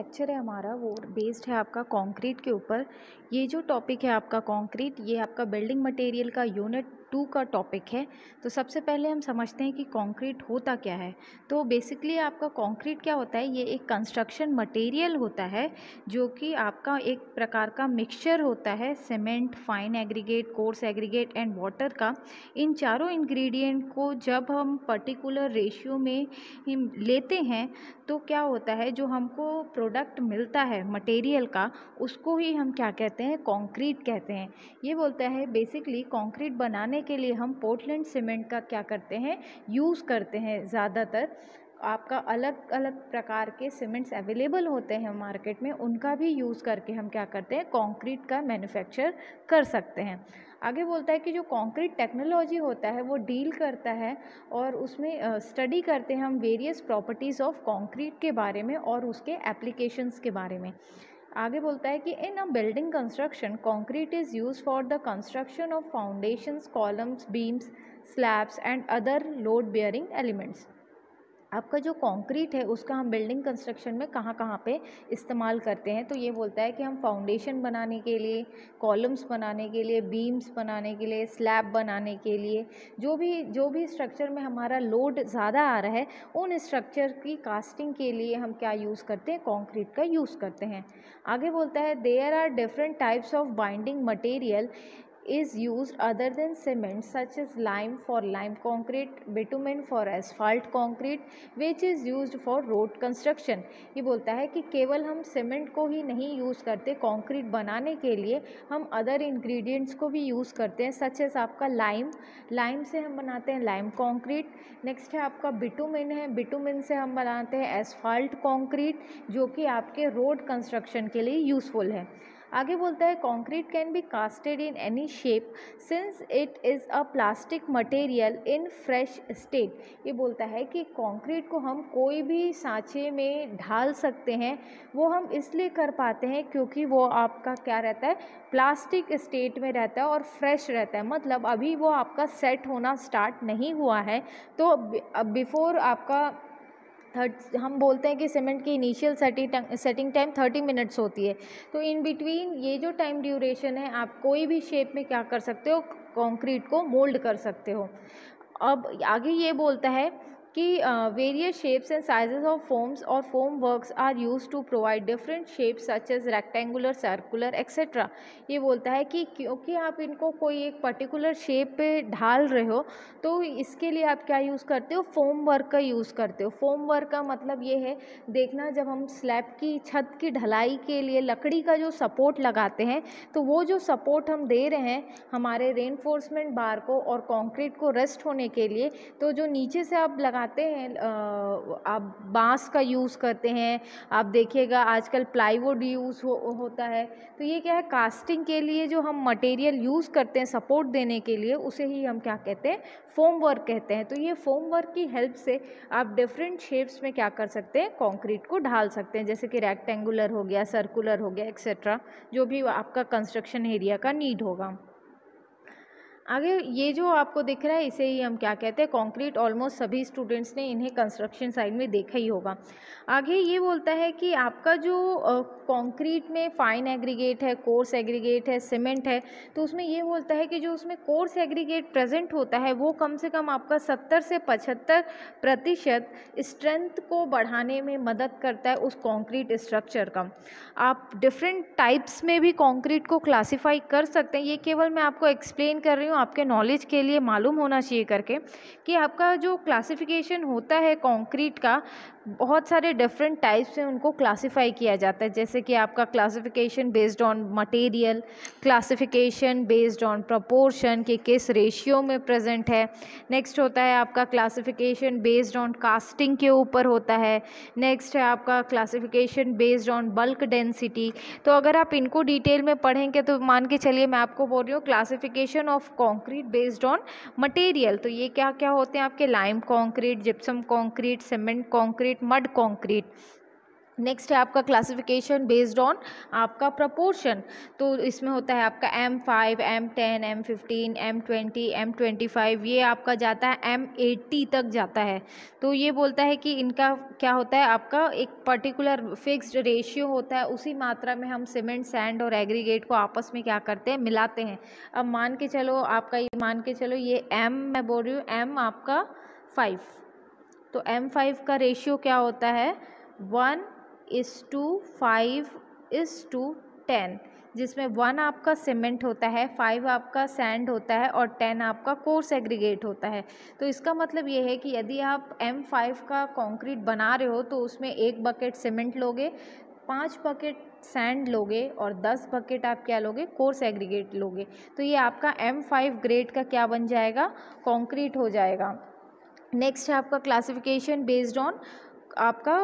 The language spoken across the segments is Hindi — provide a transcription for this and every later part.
लेक्चर है हमारा वो बेस्ड है आपका कंक्रीट के ऊपर। ये जो टॉपिक है आपका कंक्रीट, ये आपका बिल्डिंग मटेरियल का यूनिट 2 का टॉपिक है। तो सबसे पहले हम समझते हैं कि कंक्रीट होता क्या है। तो बेसिकली आपका कंक्रीट क्या होता है, ये एक कंस्ट्रक्शन मटेरियल होता है जो कि आपका एक प्रकार का मिक्सचर होता है cement, fine aggregate, coarse aggregate and water का। इन चारों इंग्रेडिएंट को जब हम पर्टिकुलर रेशियो में लेते हैं तो क्या होता है, जो हमको प्रोडक्ट मिलता है मटेरियल का, उसको ही हम क्या कहते हैं, कंक्रीट कहते हैं। ये बोलता है बेसिकली कंक्रीट बनाने के लिए हम पोर्टलैंड सीमेंट का क्या करते हैं, यूज़ करते हैं। ज़्यादातर आपका अलग अलग प्रकार के सीमेंट्स अवेलेबल होते हैं मार्केट में, उनका भी यूज़ करके हम क्या करते हैं, कंक्रीट का मैन्युफैक्चर कर सकते हैं। आगे बोलता है कि जो कंक्रीट टेक्नोलॉजी होता है वो डील करता है और उसमें स्टडी करते हैं हम वेरियस प्रॉपर्टीज़ ऑफ कंक्रीट के बारे में और उसके एप्लीकेशंस के बारे में। आगे बोलता है कि in a building construction concrete is use for the construction of foundations, columns, beams, slabs and other load bearing elements. आपका जो कंक्रीट है उसका हम बिल्डिंग कंस्ट्रक्शन में कहाँ कहाँ पे इस्तेमाल करते हैं, तो ये बोलता है कि हम फाउंडेशन बनाने के लिए, कॉलम्स बनाने के लिए, बीम्स बनाने के लिए, स्लैब बनाने के लिए, जो भी स्ट्रक्चर में हमारा लोड ज़्यादा आ रहा है, उन स्ट्रक्चर की कास्टिंग के लिए हम क्या यूज़ करते हैं, कंक्रीट का यूज़ करते हैं। आगे बोलता है there are different types of binding material is used other than cement, such as lime for lime concrete, bitumen for asphalt concrete, which is used for road construction। ये बोलता है कि केवल हम सीमेंट को ही नहीं यूज़ करते कंक्रीट बनाने के लिए, हम अदर इंग्रेडिएंट्स को भी यूज़ करते हैं, सच एज आपका लाइम से हम बनाते हैं लाइम कंक्रीट। नेक्स्ट है आपका बिटुमिन है, बिटुमिन से हम बनाते हैं एसफाल्ट कंक्रीट, जो कि आपके रोड कंस्ट्रक्शन के लिए यूज़फुल है। आगे बोलता है concrete can be casted in any shape since it is a plastic material in fresh state. ये बोलता है कि कंक्रीट को हम कोई भी सांचे में ढाल सकते हैं। वो हम इसलिए कर पाते हैं क्योंकि वो आपका क्या रहता है, प्लास्टिक स्टेट में रहता है और फ्रेश रहता है, मतलब अभी वो आपका सेट होना स्टार्ट नहीं हुआ है। तो बिफोर आपका हम बोलते हैं कि सीमेंट की इनिशियल सेटिंग टाइम 30 मिनट्स होती है। तो इन बिटवीन ये जो टाइम ड्यूरेशन है, आप कोई भी शेप में क्या कर सकते हो, कंक्रीट को मोल्ड कर सकते हो। अब आगे ये बोलता है कि various shapes and sizes of forms और form works are use to provide different shapes such as rectangular, circular etcetera. ये बोलता है कि क्योंकि आप इनको कोई एक पर्टिकुलर शेप पे ढाल रहे हो, तो इसके लिए आप क्या यूज़ करते हो, फोम वर्क का यूज़ करते हो। फोम वर्क का मतलब ये है, देखना जब हम स्लैब की छत की ढलाई के लिए लकड़ी का जो सपोर्ट लगाते हैं, तो वो जो सपोर्ट हम दे रहे हैं हमारे रेनफोर्समेंट बार को और कंक्रीट को रेस्ट होने के लिए, तो जो नीचे से आप लगाते हैं, आप बांस का यूज़ करते हैं, आप देखिएगा आजकल प्लाईवुड यूज़ होता है। तो ये क्या है, कास्टिंग के लिए जो हम मटेरियल यूज़ करते हैं सपोर्ट देने के लिए, उसे ही हम क्या कहते हैं, फोम वर्क कहते हैं। तो ये फोम वर्क की हेल्प से आप डिफरेंट शेप्स में क्या कर सकते हैं, कंक्रीट को ढाल सकते हैं, जैसे कि रेक्टेंगुलर हो गया, सर्कुलर हो गया, एक्सेट्रा, जो भी आपका कंस्ट्रक्शन एरिया का नीड होगा। आगे ये जो आपको दिख रहा है, इसे ही हम क्या कहते हैं, कंक्रीट। ऑलमोस्ट सभी स्टूडेंट्स ने इन्हें कंस्ट्रक्शन साइड में देखा ही होगा। आगे ये बोलता है कि आपका जो कंक्रीट में फाइन एग्रीगेट है, कोर्स एग्रीगेट है, सीमेंट है, तो उसमें ये बोलता है कि जो उसमें कोर्स एग्रीगेट प्रेजेंट होता है वो कम से कम आपका 70 से 75% स्ट्रेंथ को बढ़ाने में मदद करता है उस कंक्रीट स्ट्रक्चर का। आप डिफरेंट टाइप्स में भी कंक्रीट को क्लासिफाई कर सकते हैं। ये केवल मैं आपको एक्सप्लेन कर रही हूँ, आपके नॉलेज के लिए मालूम होना चाहिए करके, कि आपका जो क्लासिफिकेशन होता है कंक्रीट का, बहुत सारे डिफरेंट टाइप्स में उनको क्लासिफाई किया जाता है। जैसे कि आपका classification based on material, classification based on proportion कि किस रेशियो में प्रेजेंट है। नेक्स्ट होता है आपका क्लासिफिकेशन बेस्ड ऑन कास्टिंग के ऊपर होता है। नेक्स्ट है आपका classification based on bulk density. तो अगर आप इनको डिटेल में पढ़ेंगे तो मान के चलिए मैं आपको बोल रही हूँ classification of concrete based on material, तो ये क्या क्या होते हैं आपके, lime concrete, gypsum concrete, cement concrete, mud concrete. Next है आपका क्लासिफिकेशन बेस्ड ऑन आपका प्रपोर्शन। तो इसमें होता है आपका M5, M10, M15, M20, M25, ये आपका जाता है M80 तक जाता है। तो ये बोलता है कि इनका क्या होता है, आपका एक पर्टिकुलर फिक्स्ड रेशियो होता है, उसी मात्रा में हम सीमेंट, सैंड और एग्रीगेट को आपस में क्या करते हैं, मिलाते हैं। अब मान के चलो आपका, ये मान के चलो ये M मैं बोल रही हूँ, M आपका 5, तो M5 का रेशियो क्या होता है, 1:5:10, जिसमें 1 आपका सीमेंट होता है, 5 आपका सैंड होता है और 10 आपका कोर्स एग्रीगेट होता है। तो इसका मतलब ये है कि यदि आप M5 का कंक्रीट बना रहे हो तो उसमें 1 बकेट सीमेंट लोगे, 5 बकेट सैंड लोगे और 10 बकेट आप क्या लोगे, कोर्स एग्रीगेट लोगे। तो ये आपका M5 ग्रेड का क्या बन जाएगा, कंक्रीट हो जाएगा। नेक्स्ट है आपका क्लासिफिकेशन बेस्ड ऑन आपका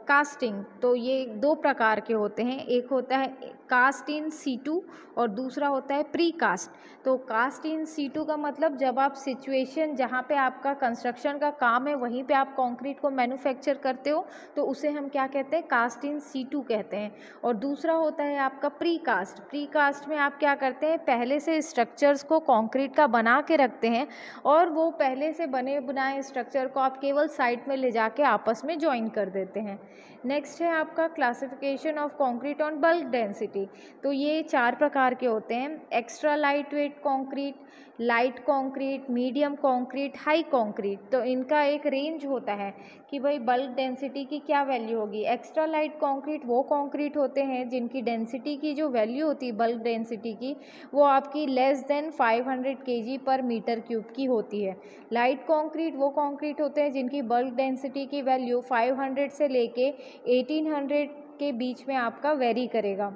कास्टिंग। तो ये 2 प्रकार के होते हैं, एक होता है कास्ट इन सीटू और दूसरा होता है प्री कास्ट। तो कास्ट इन सीटू का मतलब जब आप सिचुएशन जहाँ पे आपका कंस्ट्रक्शन का काम है वहीं पे आप कंक्रीट को मैन्युफैक्चर करते हो, तो उसे हम क्या कहते हैं, कास्ट इन सीटू कहते हैं। और दूसरा होता है आपका प्री कास्ट। प्री कास्ट में आप क्या करते हैं, पहले से स्ट्रक्चर्स को कंक्रीट का बना के रखते हैं और वो पहले से बने बनाए स्ट्रक्चर को आप केवल साइड में ले जाके आपस में ज्वाइन कर देते हैं। नेक्स्ट है आपका classification of concrete on bulk density. तो ये 4 प्रकार के होते हैं, extra light weight concrete, light concrete, medium concrete, high concrete. तो इनका एक रेंज होता है कि भाई बल्क डेंसिटी की क्या वैल्यू होगी। एक्स्ट्रा लाइट कंक्रीट वो कंक्रीट होते हैं जिनकी डेंसिटी की जो वैल्यू होती है बल्क डेंसिटी की, वो आपकी लेस देन 500 kg पर मीटर क्यूब की होती है। लाइट कंक्रीट वो कंक्रीट होते हैं जिनकी बल्क डेंसिटी की वैल्यू 500 से लेके 1800 के बीच में आपका वेरी करेगा।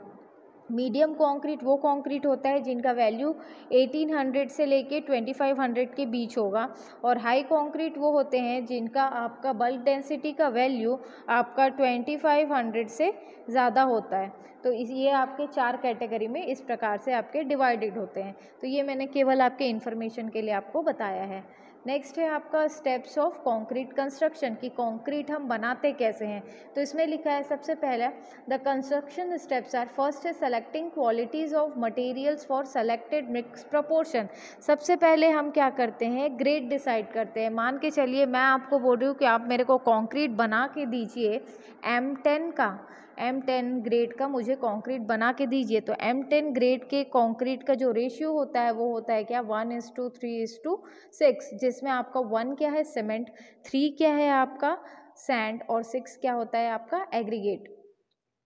मीडियम कंक्रीट वो कंक्रीट होता है जिनका वैल्यू 1800 से लेके 2500 के बीच होगा। और हाई कंक्रीट वो होते हैं जिनका आपका बल्क डेंसिटी का वैल्यू आपका 2500 से ज़्यादा होता है। तो ये आपके 4 कैटेगरी में इस प्रकार से आपके डिवाइडेड होते हैं। तो ये मैंने केवल आपके इन्फॉर्मेशन के लिए आपको बताया है। नेक्स्ट है आपका स्टेप्स ऑफ कंक्रीट कंस्ट्रक्शन, कि कंक्रीट हम बनाते कैसे हैं। तो इसमें लिखा है सबसे पहला, the construction steps are, first है selecting qualities of materials for selected mix proportion. सबसे पहले हम क्या करते हैं, ग्रेड डिसाइड करते हैं। मान के चलिए मैं आपको बोल रही हूँ कि आप मेरे को कंक्रीट बना के दीजिए M10 ग्रेड का मुझे कंक्रीट बना के दीजिए। तो M10 ग्रेड के कंक्रीट का जो रेशियो होता है वो होता है क्या, 1:3:6, जिसमें आपका 1 क्या है सीमेंट, 3 क्या है आपका सैंड और 6 क्या होता है आपका एग्रीगेट।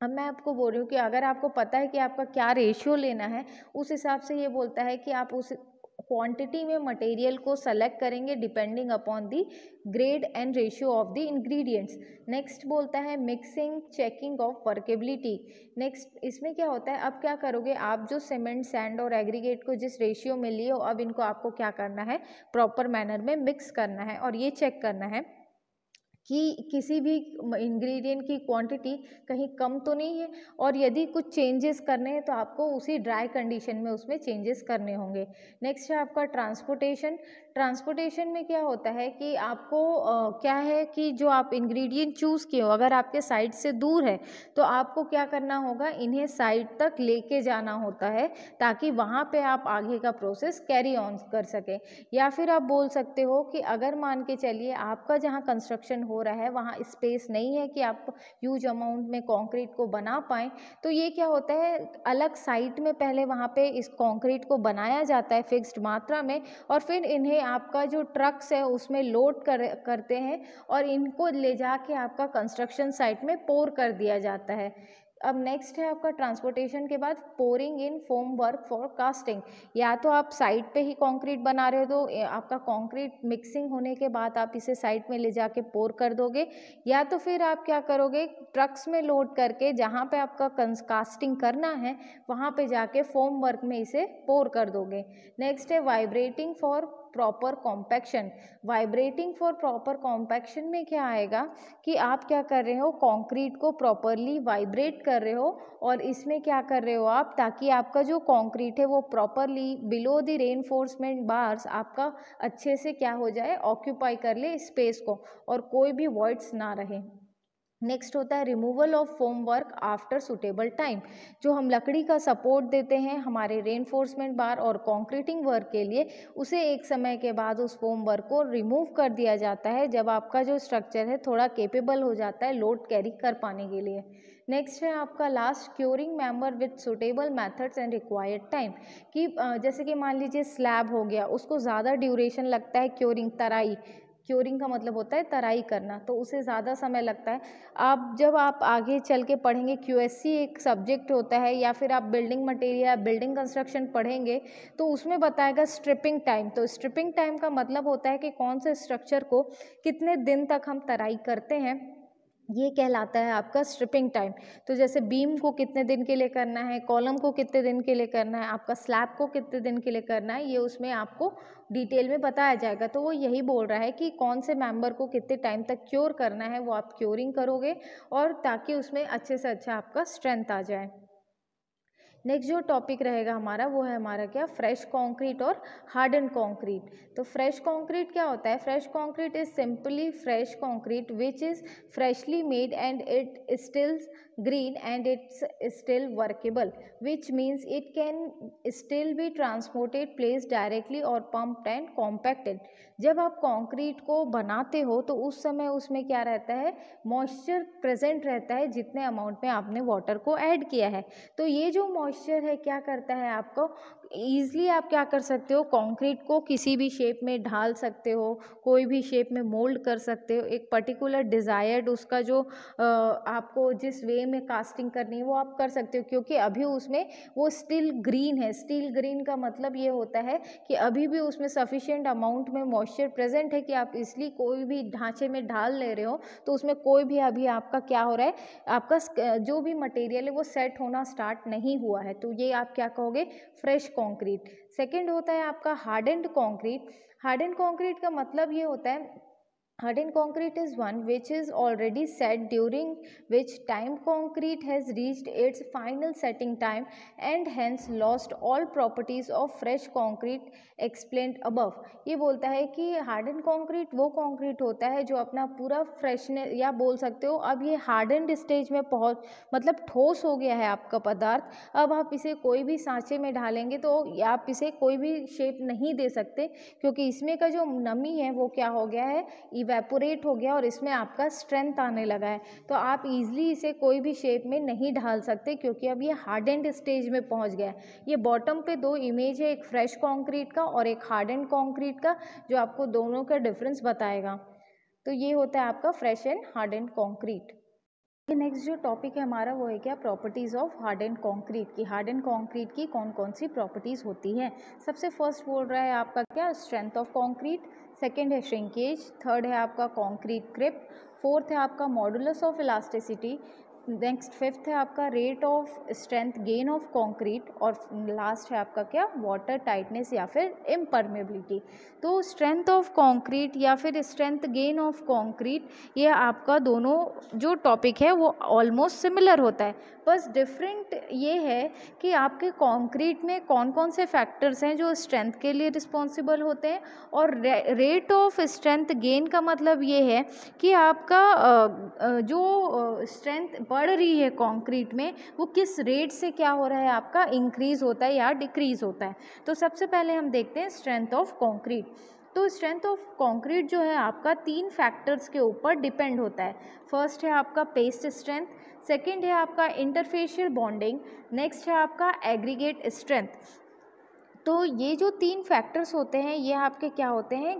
अब मैं आपको बोल रही हूँ कि अगर आपको पता है कि आपका क्या रेशियो लेना है, उस हिसाब से ये बोलता है कि आप उस क्वांटिटी में मटेरियल को सेलेक्ट करेंगे depending upon the grade and ratio of the ingredients. Next बोलता है mixing checking of workability. Next इसमें क्या होता है, अब क्या करोगे आप, जो सीमेंट सैंड और एग्रीगेट को जिस रेशियो में लिए हो, अब इनको आपको क्या करना है, प्रॉपर मैनर में मिक्स करना है और ये चेक करना है कि किसी भी इंग्रेडिएंट की क्वांटिटी कहीं कम तो नहीं है, और यदि कुछ चेंजेस करने हैं तो आपको उसी ड्राई कंडीशन में उसमें चेंजेस करने होंगे। नेक्स्ट है आपका ट्रांसपोर्टेशन। ट्रांसपोर्टेशन में क्या होता है कि आपको क्या है कि जो आप इंग्रेडिएंट चूज़ किए हो, अगर आपके साइट से दूर है तो आपको क्या करना होगा, इन्हें साइट तक लेके जाना होता है ताकि वहाँ पे आप आगे का प्रोसेस कैरी ऑन कर सकें। या फिर आप बोल सकते हो कि अगर मान के चलिए आपका जहाँ कंस्ट्रक्शन हो रहा है वहाँ स्पेस नहीं है कि आप ह्यूज अमाउंट में कंक्रीट को बना पाएँ, तो ये क्या होता है, अलग साइट में पहले वहाँ पे इस कंक्रीट को बनाया जाता है फिक्स्ड मात्रा में, और फिर इन्हें आपका जो ट्रक्स है उसमें लोड करते हैं और इनको ले जाके आपका कंस्ट्रक्शन साइट में पोर कर दिया जाता है। अब नेक्स्ट है आपका ट्रांसपोर्टेशन के बाद pouring in foam work for casting. या तो आप साइट पे ही कंक्रीट बना रहे हो तो आपका कंक्रीट मिक्सिंग होने के बाद आप इसे साइट में ले जाके पोर कर दोगे, या तो फिर आप क्या करोगे, ट्रक्स में लोड करके जहाँ पे आपका कास्टिंग करना है वहाँ पे जाके फोम वर्क में इसे पोर कर दोगे। नेक्स्ट है vibrating for proper compaction. Vibrating for proper compaction में क्या आएगा कि आप क्या कर रहे हो, कंक्रीट को प्रॉपरली वाइब्रेट कर रहे हो, और इसमें क्या कर रहे हो आप, ताकि आपका जो कंक्रीट है वो properly below the reinforcement bars आपका अच्छे से क्या हो जाए, ऑक्यूपाई कर ले स्पेस को और कोई भी वॉइड्स ना रहे। नेक्स्ट होता है removal of foam work after suitable time. जो हम लकड़ी का सपोर्ट देते हैं हमारे रेनफोर्समेंट बार और कंक्रीटिंग वर्क के लिए, उसे एक समय के बाद उस फोम वर्क को रिमूव कर दिया जाता है जब आपका जो स्ट्रक्चर है थोड़ा केपेबल हो जाता है लोड कैरी कर पाने के लिए। नेक्स्ट है आपका last curing member with suitable methods and required time. कि जैसे कि मान लीजिए स्लैब हो गया, उसको ज़्यादा ड्यूरेशन लगता है क्योरिंग तराई, क्योरिंग का मतलब होता है तराई करना, तो उसे ज़्यादा समय लगता है। जब आप आगे चल के पढ़ेंगे, क्यूएससी एक सब्जेक्ट होता है या फिर आप बिल्डिंग मटेरियल या बिल्डिंग कंस्ट्रक्शन पढ़ेंगे तो उसमें बताएगा स्ट्रिपिंग टाइम। तो स्ट्रिपिंग टाइम का मतलब होता है कि कौन से स्ट्रक्चर को कितने दिन तक हम तराई करते हैं, ये कहलाता है आपका स्ट्रिपिंग टाइम। तो जैसे बीम को कितने दिन के लिए करना है, कॉलम को कितने दिन के लिए करना है, आपका स्लैब को कितने दिन के लिए करना है, ये उसमें आपको डिटेल में बताया जाएगा। तो वो यही बोल रहा है कि कौन से मेंबर को कितने टाइम तक क्योर करना है, वो आप क्योरिंग करोगे और ताकि उसमें अच्छे से अच्छा आपका स्ट्रेंथ आ जाए। नेक्स्ट जो टॉपिक रहेगा हमारा वो है हमारा क्या, फ्रेश कंक्रीट और हार्डन कंक्रीट। तो फ्रेश कंक्रीट क्या होता है? Fresh concrete is simply fresh concrete which is freshly made and it still green and it's still workable, which means it can still be transported, placed directly or pumped and compacted। जब आप कंक्रीट को बनाते हो तो उस समय उसमें क्या रहता है, मॉइस्चर प्रेजेंट रहता है जितने अमाउंट में आपने वाटर को ऐड किया है। तो ये जो मॉइस्चर है क्या करता है, आपको ईज़िली आप क्या कर सकते हो, कंक्रीट को किसी भी शेप में ढाल सकते हो, कोई भी शेप में मोल्ड कर सकते हो। एक पर्टिकुलर डिज़ायर्ड उसका जो आपको जिस वे में कास्टिंग करनी है वो आप कर सकते हो, क्योंकि अभी उसमें वो स्टिल ग्रीन है। स्टिल ग्रीन का मतलब ये होता है कि अभी भी उसमें सफिशिएंट अमाउंट में मॉइस्चर प्रेजेंट है कि आप इसलिए कोई भी ढांचे में ढाल ले रहे हो तो उसमें कोई भी अभी आपका क्या हो रहा है, आपका जो भी मटेरियल है वो सेट होना स्टार्ट नहीं हुआ है। तो ये आप क्या कहोगे, फ्रेश कंक्रीट। सेकंड होता है आपका हार्डन्ड कंक्रीट। हार्डन्ड कंक्रीट का मतलब ये होता है, hardened concrete is one which is already set, during which time concrete has reached its final setting time and hence lost all properties of fresh concrete explained above। ये बोलता है कि hardened concrete वो concrete होता है जो अपना पूरा फ्रेशनेस, या बोल सकते हो अब ये hardened स्टेज में पहुँच, मतलब ठोस हो गया है आपका पदार्थ। अब आप इसे कोई भी सांचे में ढालेंगे तो आप इसे कोई भी शेप नहीं दे सकते, क्योंकि इसमें का जो नमी है वो क्या हो गया है, इवेपोरेट हो गया और इसमें आपका स्ट्रेंथ आने लगा है। तो आप इजीली इसे कोई भी शेप में नहीं ढाल सकते क्योंकि अब ये हार्डेंड स्टेज में पहुंच गया है। ये बॉटम पे दो इमेज है, एक फ्रेश कंक्रीट का और एक हार्डेंड कंक्रीट का, जो आपको दोनों का डिफरेंस बताएगा। तो ये होता है आपका fresh and hardened concrete. Next जो टॉपिक है हमारा वो है क्या, प्रॉपर्टीज़ ऑफ हार्डन कंक्रीट की। हार्डन कंक्रीट की कौन कौन सी प्रॉपर्टीज़ होती हैं। सबसे फर्स्ट बोल रहा है आपका क्या, स्ट्रेंथ ऑफ कंक्रीट। सेकंड है श्रिंकेज। थर्ड है आपका कंक्रीट क्रिप। फोर्थ है आपका modulus of elasticity. Next fifth है आपका rate of strength gain of concrete. और लास्ट है आपका क्या, वाटर टाइटनेस या फिर इम्परमेबिलिटी। तो स्ट्रेंथ ऑफ कंक्रीट या फिर स्ट्रेंथ गेन ऑफ कंक्रीट, ये आपका दोनों जो टॉपिक है वो ऑलमोस्ट सिमिलर होता है, बस डिफरेंट ये है कि आपके कंक्रीट में कौन कौन से फैक्टर्स हैं जो स्ट्रेंथ के लिए रिस्पॉन्सिबल होते हैं, और रेट ऑफ स्ट्रेंथ गेन का मतलब ये है कि आपका जो स्ट्रेंथ बढ़ रही है कंक्रीट में वो किस रेट से क्या हो रहा है, आपका इंक्रीज होता है या डिक्रीज होता है। तो सबसे पहले हम देखते हैं स्ट्रेंथ ऑफ कंक्रीट। तो स्ट्रेंथ ऑफ कंक्रीट जो है आपका 3 फैक्टर्स के ऊपर डिपेंड होता है। फर्स्ट है आपका पेस्ट स्ट्रेंथ, सेकंड है आपका इंटरफेशियल बॉन्डिंग, नेक्स्ट है आपका एग्रीगेट स्ट्रेंथ। तो ये जो 3 फैक्टर्स होते हैं ये आपके क्या होते हैं,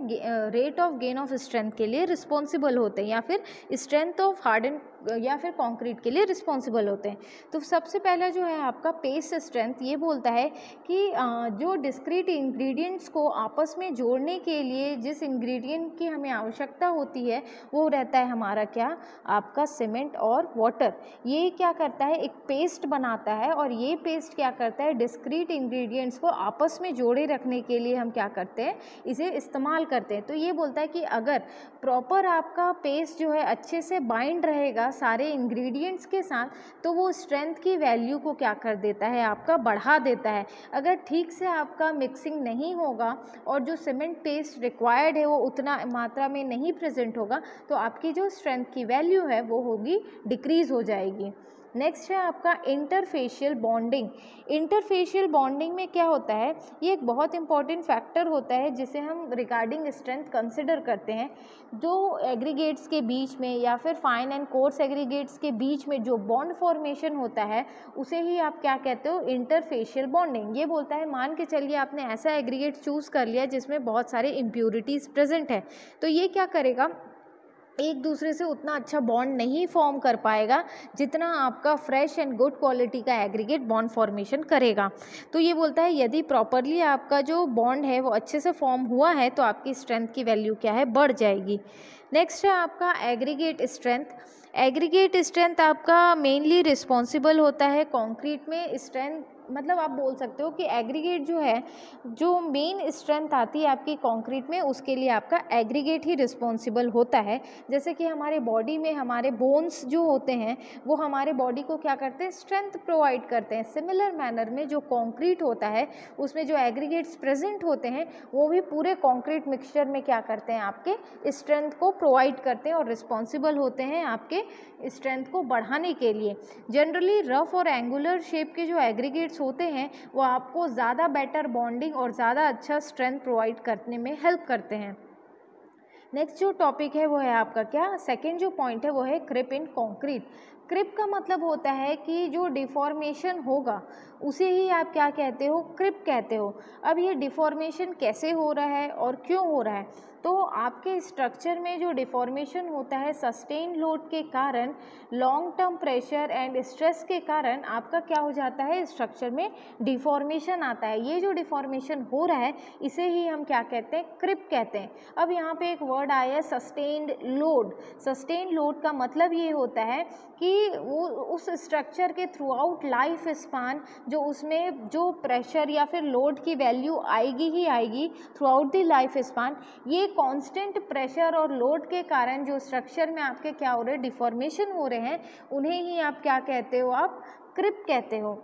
rate of gain of strength के लिए रिस्पॉन्सिबल होते हैं, या फिर स्ट्रेंथ ऑफ हार्डन या फिर कंक्रीट के लिए रिस्पॉन्सिबल होते हैं। तो सबसे पहला जो है आपका पेस्ट स्ट्रेंथ, ये बोलता है कि जो डिस्क्रीट इंग्रेडिएंट्स को आपस में जोड़ने के लिए जिस इंग्रेडिएंट की हमें आवश्यकता होती है वो रहता है हमारा क्या, आपका सीमेंट और वाटर। ये क्या करता है, एक पेस्ट बनाता है, और ये पेस्ट क्या करता है, डिस्क्रीट इंग्रेडिएंट्स को आपस में जोड़े रखने के लिए हम क्या करते हैं, इसे इस्तेमाल करते हैं। तो ये बोलता है कि अगर प्रॉपर आपका पेस्ट जो है अच्छे से बाइंड रहेगा सारे इंग्रेडिएंट्स के साथ, तो वो स्ट्रेंथ की वैल्यू को क्या कर देता है, आपका बढ़ा देता है। अगर ठीक से आपका मिक्सिंग नहीं होगा और जो सीमेंट पेस्ट रिक्वायर्ड है वो उतना मात्रा में नहीं प्रेजेंट होगा, तो आपकी जो स्ट्रेंथ की वैल्यू है वो होगी डिक्रीज़ हो जाएगी। नेक्स्ट है आपका इंटरफेशियल बॉन्डिंग। इंटरफेशियल बॉन्डिंग में क्या होता है, ये एक बहुत इंपॉर्टेंट फैक्टर होता है जिसे हम रिगार्डिंग स्ट्रेंथ कंसिडर करते हैं। जो एग्रीगेट्स के बीच में या फिर फाइन एंड कोर्स एग्रीगेट्स के बीच में जो बॉन्ड फॉर्मेशन होता है उसे ही आप क्या कहते हो, इंटरफेशियल बॉन्डिंग। ये बोलता है, मान के चलिए आपने ऐसा एग्रीगेट चूज़ कर लिया जिसमें बहुत सारे इम्प्यूरिटीज़ प्रेजेंट है, तो ये क्या करेगा, एक दूसरे से उतना अच्छा बॉन्ड नहीं फॉर्म कर पाएगा जितना आपका फ्रेश एंड गुड क्वालिटी का एग्रीगेट बॉन्ड फॉर्मेशन करेगा। तो ये बोलता है यदि प्रॉपरली आपका जो बॉन्ड है वो अच्छे से फॉर्म हुआ है तो आपकी स्ट्रेंथ की वैल्यू क्या है, बढ़ जाएगी। नेक्स्ट है आपका एग्रीगेट स्ट्रेंथ। एग्रीगेट स्ट्रेंथ आपका मेनली रिस्पॉन्सिबल होता है कंक्रीट में स्ट्रेंथ, मतलब आप बोल सकते हो कि एग्रीगेट जो है, जो मेन स्ट्रेंथ आती है आपकी कंक्रीट में, उसके लिए आपका एग्रीगेट ही रिस्पॉन्सिबल होता है। जैसे कि हमारे बॉडी में हमारे बोन्स जो होते हैं वो हमारे बॉडी को क्या करते हैं, स्ट्रेंथ प्रोवाइड करते हैं। सिमिलर मैनर में जो कंक्रीट होता है उसमें जो एग्रीगेट्स प्रेजेंट होते हैं वो भी पूरे कंक्रीट मिक्सचर में क्या करते हैं, आपके स्ट्रेंथ को प्रोवाइड करते हैं और रिस्पॉन्सिबल होते हैं आपके स्ट्रेंथ को बढ़ाने के लिए। जनरली रफ और एंगुलर शेप के जो एग्रीगेट्स होते हैं वो आपको ज़्यादा बेटर बॉन्डिंग और ज़्यादा अच्छा स्ट्रेंथ प्रोवाइड करने में हेल्प करते हैं। नेक्स्ट जो टॉपिक है वो है आपका क्या, सेकेंड जो पॉइंट है वो है क्रिप इन कंक्रीट। क्रिप का मतलब होता है कि जो डिफॉर्मेशन होगा उसे ही आप क्या कहते हो, क्रिप कहते हो। अब ये डिफॉर्मेशन कैसे हो रहा है और क्यों हो रहा है, तो आपके स्ट्रक्चर में जो डिफॉर्मेशन होता है सस्टेन लोड के कारण, long term pressure and stress के कारण आपका क्या हो जाता है, स्ट्रक्चर में डिफॉर्मेशन आता है। ये जो डिफॉर्मेशन हो रहा है इसे ही हम क्या कहते हैं, क्रिप कहते हैं। अब यहाँ पे एक वर्ड आया है सस्टेन्ड लोड। सस्टेन लोड का मतलब ये होता है कि वो उस स्ट्रक्चर के थ्रू आउट लाइफ स्पान जो उसमें जो प्रेशर या फिर लोड की वैल्यू आएगी ही आएगी through out the life span, ये कांस्टेंट प्रेशर और लोड के कारण जो स्ट्रक्चर में आपके क्या हो रहे हैं, डिफॉर्मेशन हो रहे हैं, उन्हें ही आप क्या कहते हो, आप क्रिप कहते हो।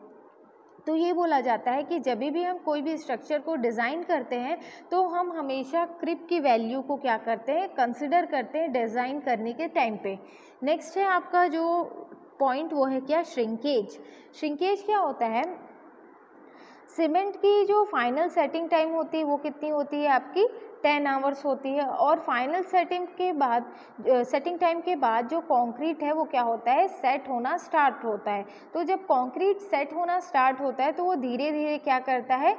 तो ये बोला जाता है कि जब भी हम कोई भी स्ट्रक्चर को डिज़ाइन करते हैं तो हम हमेशा क्रिप की वैल्यू को क्या करते हैं, कंसिडर करते हैं डिज़ाइन करने के टाइम पे। नेक्स्ट है आपका जो पॉइंट वो है क्या, श्रिंकेज। श्रिंकेज क्या होता है, सीमेंट की जो फाइनल सेटिंग टाइम होती है वो कितनी होती है आपकी, 10 आवर्स होती है। और फाइनल सेटिंग टाइम के बाद जो कंक्रीट है वो क्या होता है, सेट होना स्टार्ट होता है। तो जब कंक्रीट सेट होना स्टार्ट होता है तो वो धीरे धीरे क्या करता है,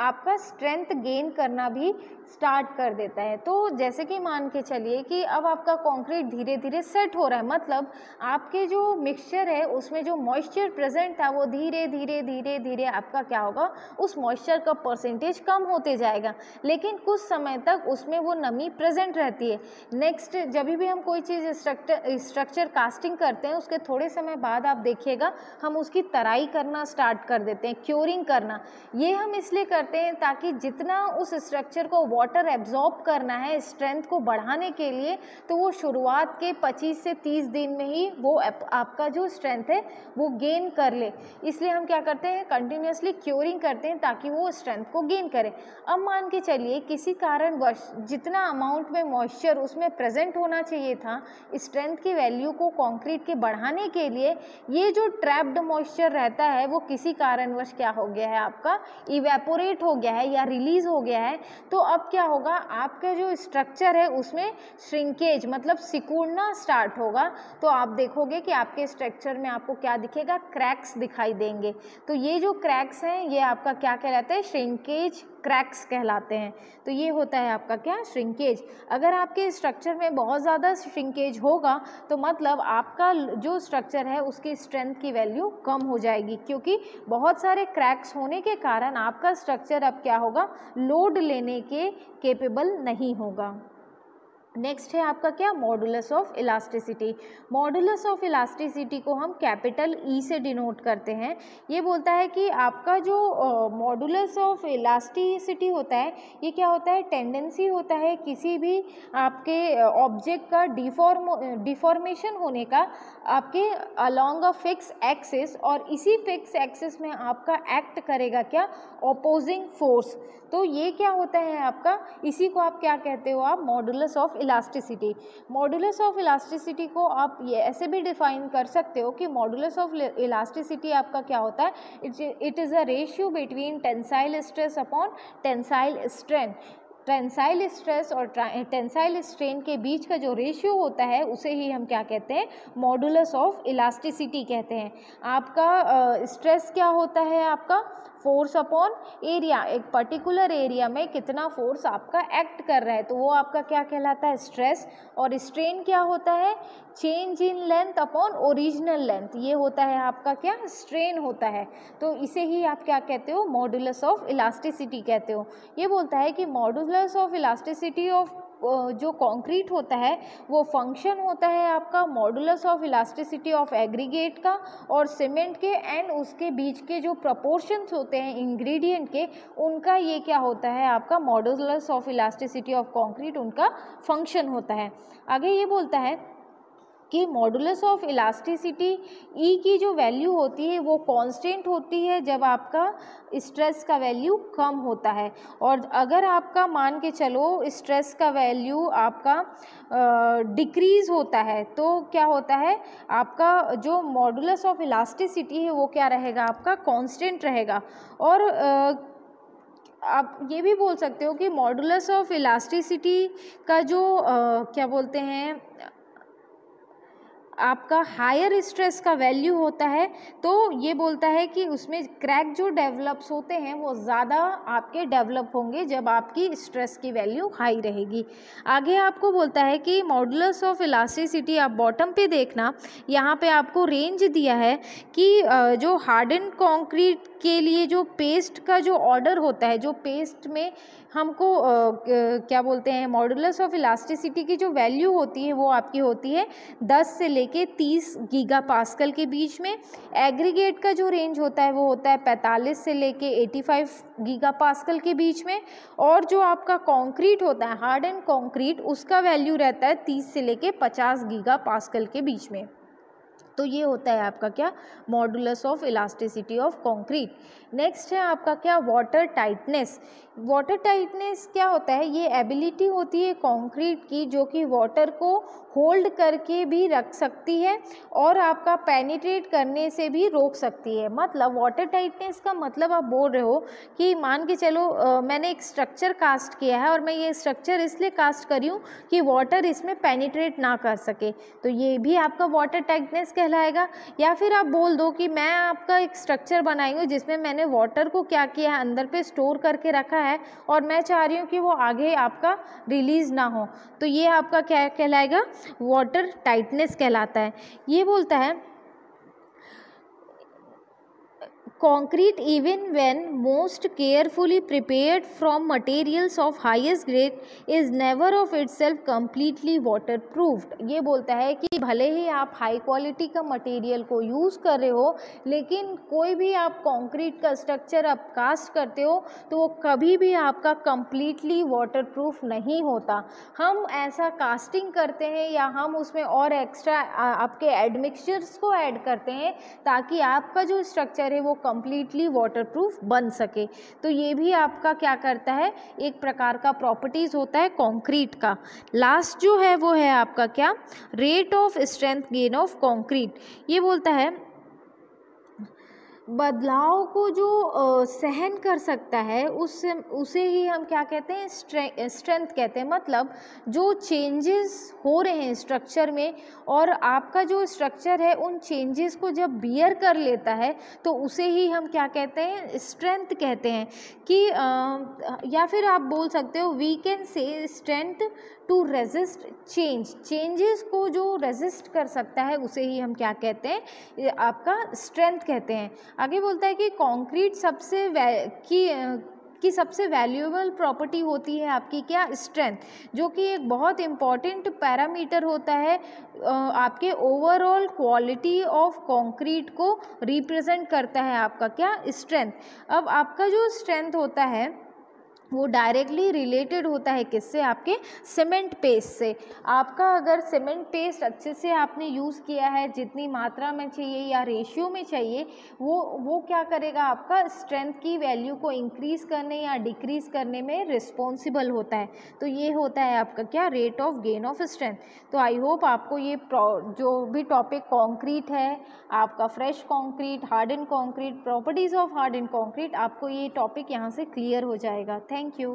आपका स्ट्रेंथ गेन करना भी स्टार्ट कर देता है। तो जैसे कि मान के चलिए कि अब आपका कंक्रीट धीरे धीरे सेट हो रहा है, मतलब आपके जो मिक्सचर है उसमें जो मॉइस्चर प्रेजेंट था वो धीरे धीरे धीरे धीरे आपका क्या होगा, उस मॉइस्चर का परसेंटेज कम होते जाएगा, लेकिन कुछ समय तक उसमें वो नमी प्रेजेंट रहती है। नेक्स्ट जब भी हम कोई चीज़ स्ट्रक्चर कास्टिंग करते हैं उसके थोड़े समय बाद आप देखिएगा हम उसकी तराई करना स्टार्ट कर देते हैं, क्योरिंग करना। ये हम इसलिए करते हैं ताकि जितना उस स्ट्रक्चर को वाटर एब्जॉर्ब करना है स्ट्रेंथ को बढ़ाने के लिए, तो वो शुरुआत के 25 से 30 दिन में ही वो आपका जो स्ट्रेंथ है वो गेन कर ले। इसलिए हम क्या करते हैं, कंटिन्यूसली क्योरिंग करते हैं ताकि वो स्ट्रेंथ को गेन करे। अब मान के चलिए किसी कारणवश जितना अमाउंट में मॉइस्चर उसमें प्रेजेंट होना चाहिए था स्ट्रेंथ की वैल्यू को कंक्रीट के बढ़ाने के लिए, ये जो ट्रैप्ड मॉइस्चर रहता है वो किसी कारणवश क्या हो गया है, आपका इवेपोरेट हो गया है या रिलीज हो गया है। तो अब क्या होगा, आपका जो स्ट्रक्चर है उसमें श्रिंकेज मतलब सिकुड़ना स्टार्ट होगा। तो आप देखोगे कि आपके स्ट्रक्चर में आपको क्या दिखेगा, क्रैक्स दिखाई देंगे। तो ये जो क्रैक्स हैं ये आपका क्या कहलाता है, श्रिंकेज क्रैक्स कहलाते हैं। तो ये होता है आपका क्या, श्रिंकेज। अगर आपके स्ट्रक्चर में बहुत ज़्यादा श्रिंकेज होगा तो मतलब आपका जो स्ट्रक्चर है उसकी स्ट्रेंथ की वैल्यू कम हो जाएगी, क्योंकि बहुत सारे क्रैक्स होने के कारण आपका स्ट्रक्चर अब क्या होगा, लोड लेने के केपेबल नहीं होगा। नेक्स्ट है आपका क्या, modulus of elasticity. Modulus of elasticity को हम कैपिटल ई से डिनोट करते हैं। ये बोलता है कि आपका जो मॉडुलस ऑफ इलास्टिसिटी होता है, ये क्या होता है, टेंडेंसी होता है किसी भी आपके ऑब्जेक्ट का डिफॉर्मेशन होने का आपके अलोंग अ फिक्स एक्सिस, और इसी फिक्स एक्सिस में आपका एक्ट करेगा क्या, ऑपोजिंग फोर्स। तो ये क्या होता है आपका, इसी को आप क्या कहते हो, आप modulus of elasticity. Modulus of elasticity को आप ये ऐसे भी डिफाइन कर सकते हो कि मॉडुलस ऑफ इलास्टिसिटी आपका क्या होता है, it is a ratio between tensile stress upon tensile strain. Tensile stress और टेंसाइल स्ट्रेन के बीच का जो रेशियो होता है उसे ही हम क्या कहते हैं, मॉडुलस ऑफ इलास्टिसिटी कहते हैं। आपका स्ट्रेस क्या होता है, आपका फोर्स अपॉन एरिया, एक पर्टिकुलर एरिया में कितना फोर्स आपका एक्ट कर रहा है, तो वो आपका क्या कहलाता है, स्ट्रेस। और स्ट्रेन क्या होता है, change in length upon original length, ये होता है आपका क्या, स्ट्रेन होता है। तो इसे ही आप क्या कहते हो, मॉडुलस ऑफ इलास्टिसिटी कहते हो। ये बोलता है कि मॉडुलस ऑफ इलास्टिसिटी ऑफ जो कंक्रीट होता है वो फंक्शन होता है आपका modulus of elasticity of aggregate का और सीमेंट के, एंड उसके बीच के जो प्रपोर्शंस होते हैं इंग्रेडिएंट के, उनका ये क्या होता है आपका modulus of elasticity of concrete, उनका फंक्शन होता है। आगे ये बोलता है कि मॉडुलस ऑफ इलास्टिसिटी ई की जो वैल्यू होती है वो कांस्टेंट होती है जब आपका स्ट्रेस का वैल्यू कम होता है, और अगर आपका मान के चलो स्ट्रेस का वैल्यू आपका डिक्रीज होता है तो क्या होता है, आपका जो मॉडुलस ऑफ इलास्टिसिटी है वो क्या रहेगा, आपका कांस्टेंट रहेगा। और आप ये भी बोल सकते हो कि मॉडुलस ऑफ इलास्टिसिटी का जो क्या बोलते हैं, आपका हायर स्ट्रेस का वैल्यू होता है, तो ये बोलता है कि उसमें क्रैक जो डेवलप्स होते हैं वो ज़्यादा आपके डेवलप होंगे जब आपकी स्ट्रेस की वैल्यू हाई रहेगी। आगे आपको बोलता है कि मॉडुलस ऑफ इलास्टिसिटी, आप बॉटम पे देखना, यहाँ पे आपको रेंज दिया है कि जो हार्डन कंक्रीट के लिए जो पेस्ट का जो ऑर्डर होता है, जो पेस्ट में हमको क्या बोलते हैं, मॉडुलस ऑफ इलास्टिसिटी की जो वैल्यू होती है वो आपकी होती है 10 से लेके 30 गीगा पास्कल के बीच में। एग्रीगेट का जो रेंज होता है वो होता है 45 से लेके 85 गीगा पास्कल के बीच में। और जो आपका कंक्रीट होता है, हार्ड एंड कंक्रीट, उसका वैल्यू रहता है 30 से लेके 50 गीगा पास्कल के बीच में। तो ये होता है आपका क्या, modulus of elasticity of concrete. Next है आपका क्या, वाटर टाइटनेस। वाटर टाइटनेस क्या होता है, ये एबिलिटी होती है कंक्रीट की जो कि वाटर को होल्ड करके भी रख सकती है और आपका पेनिट्रेट करने से भी रोक सकती है। मतलब वाटर टाइटनेस का मतलब आप बोल रहे हो कि मान के चलो मैंने एक स्ट्रक्चर कास्ट किया है और मैं ये स्ट्रक्चर इसलिए कास्ट करी हूँ कि वाटर इसमें पेनिट्रेट ना कर सके, तो ये भी आपका वाटर टाइटनेस कहलाएगा। या फिर आप बोल दो कि मैं आपका एक स्ट्रक्चर बनाई हूँ जिसमें मैंने वाटर को क्या किया है, अंदर पे स्टोर करके रखा है और मैं चाह रही हूँ कि वो आगे आपका रिलीज़ ना हो, तो ये आपका क्या कहलाएगा, वाटर टाइटनेस कहलाता है। ये बोलता है concrete, even when most carefully prepared from materials of highest grade, is never of itself completely waterproofed। ये बोलता है कि भले ही आप हाई क्वालिटी का मटेरियल को यूज़ कर रहे हो, लेकिन कोई भी आप कंक्रीट का स्ट्रक्चर आप कास्ट करते हो तो वो कभी भी आपका completely waterproof नहीं होता। हम ऐसा कास्टिंग करते हैं या हम उसमें और एक्स्ट्रा आपके एडमिक्सचर्स को ऐड करते हैं ताकि आपका जो स्ट्रक्चर है वो कंप्लीटली वाटरप्रूफ बन सके। तो ये भी आपका क्या करता है, एक प्रकार का प्रॉपर्टीज़ होता है कंक्रीट का। लास्ट जो है वो है आपका क्या, rate of strength gain of concrete. ये बोलता है बदलाव को जो सहन कर सकता है उसे ही हम क्या कहते हैं, स्ट्रेंथ कहते हैं। मतलब जो चेंजेस हो रहे हैं स्ट्रक्चर में और आपका जो स्ट्रक्चर है उन चेंजेस को जब बियर कर लेता है तो उसे ही हम क्या कहते हैं, स्ट्रेंथ कहते हैं। कि या फिर आप बोल सकते हो we can say strength to resist changes को जो रेजिस्ट कर सकता है उसे ही हम क्या कहते हैं, ये आपका स्ट्रेंथ कहते हैं। आगे बोलता है कि कंक्रीट सबसे कि सबसे वैल्यूएबल प्रॉपर्टी होती है आपकी क्या, स्ट्रेंथ, जो कि एक बहुत इम्पॉर्टेंट पैरामीटर होता है आपके ओवरऑल क्वालिटी ऑफ कंक्रीट को रिप्रेजेंट करता है आपका क्या, स्ट्रेंथ। अब आपका जो स्ट्रेंथ होता है वो डायरेक्टली रिलेटेड होता है किससे, आपके सीमेंट पेस्ट से। आपका अगर सीमेंट पेस्ट अच्छे से आपने यूज़ किया है, जितनी मात्रा में चाहिए या रेशियो में चाहिए, वो क्या करेगा, आपका स्ट्रेंथ की वैल्यू को इंक्रीज़ करने या डिक्रीज़ करने में रिस्पॉन्सिबल होता है। तो ये होता है आपका क्या, rate of gain of strength. तो आई होप आपको ये जो भी टॉपिक कॉन्क्रीट है, आपका fresh concrete, harden concrete, properties of harden concrete, आपको ये टॉपिक यहाँ से क्लियर हो जाएगा। Thank you.